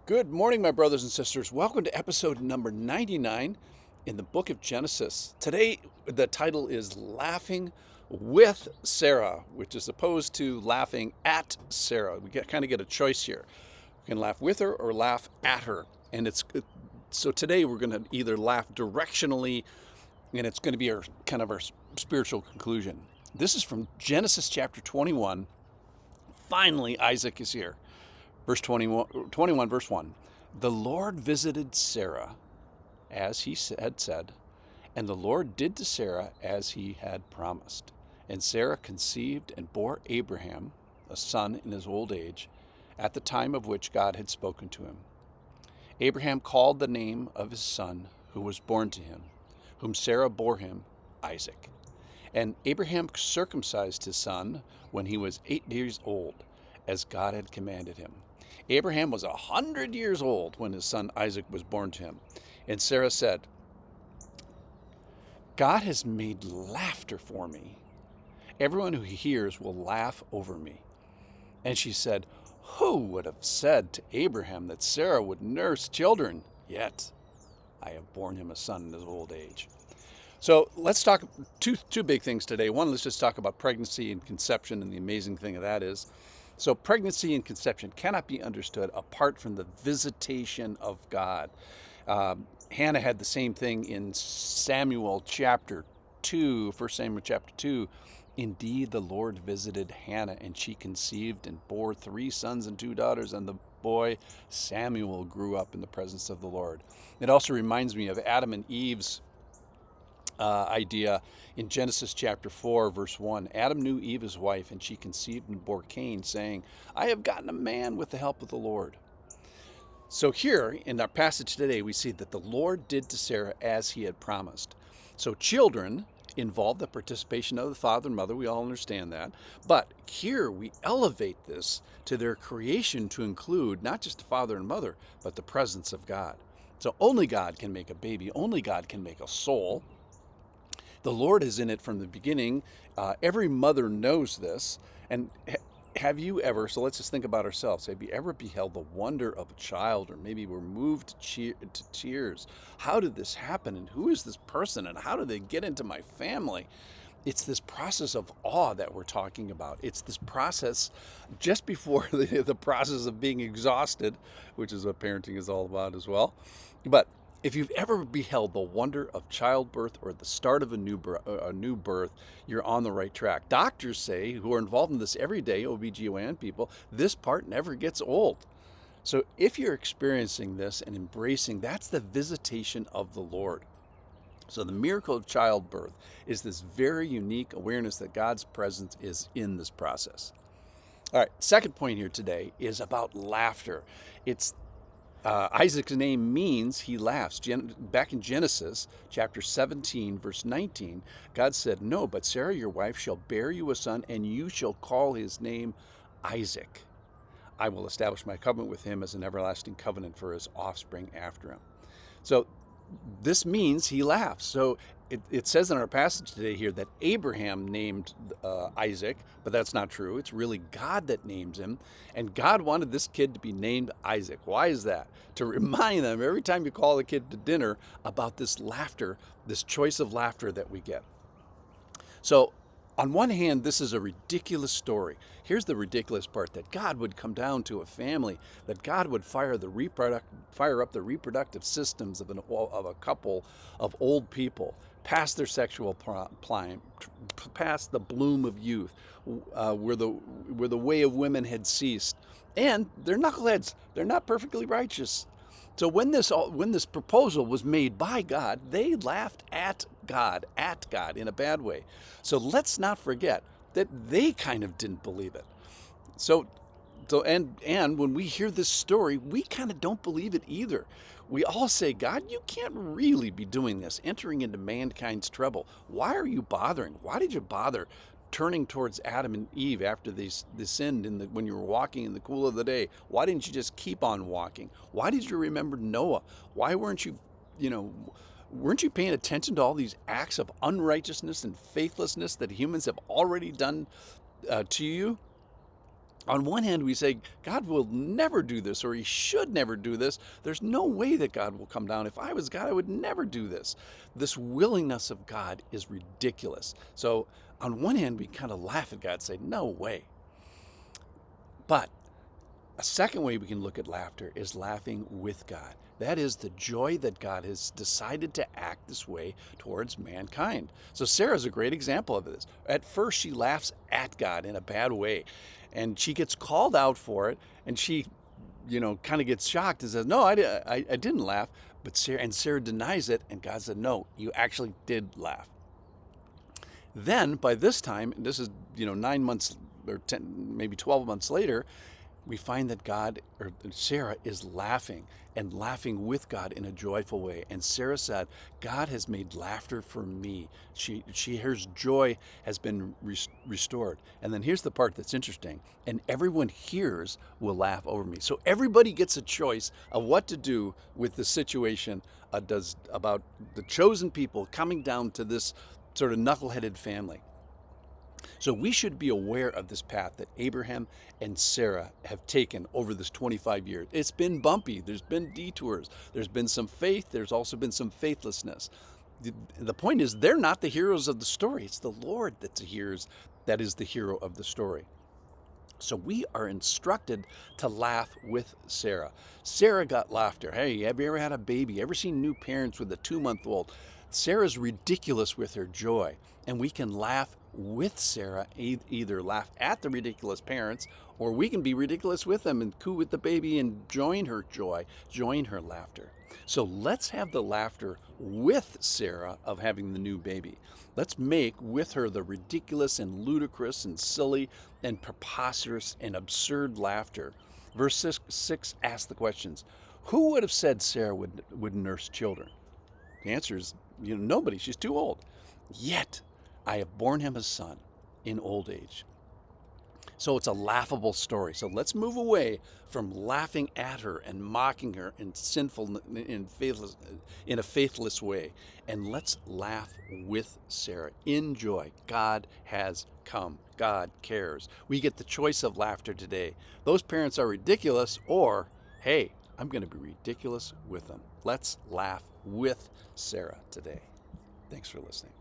Good morning, my brothers and sisters. Welcome to episode number 99 in the book of Genesis. Today, the title is Laughing with Sarah, which is opposed to laughing at Sarah. We kind of get a choice here. We can laugh with her or laugh at her. And so today we're going to either laugh directionally, and it's going to be our spiritual conclusion. This is from Genesis chapter 21. Finally, Isaac is here. Verse 21, verse 1. The Lord visited Sarah as he had said, and the Lord did to Sarah as he had promised. And Sarah conceived and bore Abraham a son in his old age, at the time of which God had spoken to him. Abraham called the name of his son who was born to him, whom Sarah bore him, Isaac. And Abraham circumcised his son when he was 8 years old, as God had commanded him. Abraham was 100 years old when his son Isaac was born to him. And Sarah said, God has made laughter for me. Everyone who hears will laugh over me. And she said, who would have said to Abraham that Sarah would nurse children? Yet I have borne him a son in his old age. So let's talk two big things today. One, let's just talk about pregnancy and conception and the amazing thing of that is. So pregnancy and conception cannot be understood apart from the visitation of God. Hannah had the same thing in Samuel chapter 2, 1 Samuel chapter 2. Indeed, the Lord visited Hannah, and she conceived and bore 3 sons and 2 daughters, and the boy Samuel grew up in the presence of the Lord. It also reminds me of Adam and Eve's idea in Genesis chapter 4, verse 1. Adam knew Eve his wife, and she conceived and bore Cain, saying, I have gotten a man with the help of the Lord. So here in our passage today, we see that the Lord did to Sarah as he had promised. So children involve the participation of the father and mother. We all understand that. But here we elevate this to their creation to include not just the father and mother, but the presence of God. So only God can make a baby. Only God can make a soul. The Lord is in it from the beginning. Every mother knows this. And have you ever, so let's just think about ourselves. Have you ever beheld the wonder of a child, or maybe were moved to tears? How did this happen? And who is this person? And how did they get into my family? It's this process of awe that we're talking about. It's this process just before the process of being exhausted, which is what parenting is all about as well. But if you've ever beheld the wonder of childbirth or the start of a new birth, you're on the right track. Doctors say, who are involved in this every day, OBGYN people, this part never gets old. So if you're experiencing this and embracing, that's the visitation of the Lord. So the miracle of childbirth is this very unique awareness that God's presence is in this process. All right, second point here today is about laughter. Isaac's name means he laughs. Back in Genesis chapter 17, verse 19, God said, no, but Sarah, your wife, shall bear you a son, and you shall call his name Isaac. I will establish my covenant with him as an everlasting covenant for his offspring after him. So this means he laughs. So it says in our passage today here that Abraham named Isaac, but that's not true. It's really God that names him. And God wanted this kid to be named Isaac. Why is that? To remind them every time you call the kid to dinner about this laughter, this choice of laughter that we get. So on one hand, this is a ridiculous story. Here's the ridiculous part, that God would come down to a family, that God would fire up the reproductive systems of a couple of old people, past their sexual prime, past the bloom of youth, where the way of women had ceased. And they're knuckleheads. They're not perfectly righteous. So when this proposal was made by God, they laughed at God in a bad way. So let's not forget that they kind of didn't believe it. And when we hear this story, we kind of don't believe it either. We all say, God, you can't really be doing this, entering into mankind's trouble. Why are you bothering? Why did you bother turning towards Adam and Eve after they sinned when you were walking in the cool of the day? Why didn't you just keep on walking? Why did you remember Noah? Why weren't you paying attention to all these acts of unrighteousness and faithlessness that humans have already done to you? On one hand, we say, God will never do this, or he should never do this. There's no way that God will come down. If I was God, I would never do this. This willingness of God is ridiculous. So on one hand, we kind of laugh at God, say, no way. But a second way we can look at laughter is laughing with God. That is the joy that God has decided to act this way towards mankind. So Sarah's a great example of this. At first, she laughs at God in a bad way, and she gets called out for it, and she, kind of gets shocked and says, "No, I didn't laugh." But Sarah denies it, and God said, "No, you actually did laugh." Then, by this time, this is 9 months or 10, maybe 12 months later, we find that Sarah is laughing and laughing with God in a joyful way. And Sarah said, God has made laughter for me. Her joy has been restored. And then here's the part that's interesting. And everyone hears will laugh over me. So everybody gets a choice of what to do with the situation about the chosen people coming down to this sort of knuckleheaded family. So we should be aware of this path that Abraham and Sarah have taken over this 25 years. It's been bumpy. There's been detours. There's been some faith. There's also been some faithlessness. The point is, they're not the heroes of the story. It's the Lord that is the hero of the story. So we are instructed to laugh with Sarah. Sarah got laughter. Hey, have you ever had a baby? Ever seen new parents with a 2-month-old? Sarah's ridiculous with her joy, and we can laugh with Sarah, either laugh at the ridiculous parents, or we can be ridiculous with them and coo with the baby and join her joy, join her laughter. So let's have the laughter with Sarah of having the new baby. Let's make with her the ridiculous and ludicrous and silly and preposterous and absurd laughter. Verse 6 asks the questions. Who would have said Sarah would nurse children? The answer is, nobody. She's too old. Yet I have borne him a son in old age. So it's a laughable story. So let's move away from laughing at her and mocking her in in a faithless way, and let's laugh with Sarah in joy. God has come. God cares. We get the choice of laughter today. Those parents are ridiculous, or hey, I'm going to be ridiculous with them. Let's laugh with Sarah today. Thanks for listening.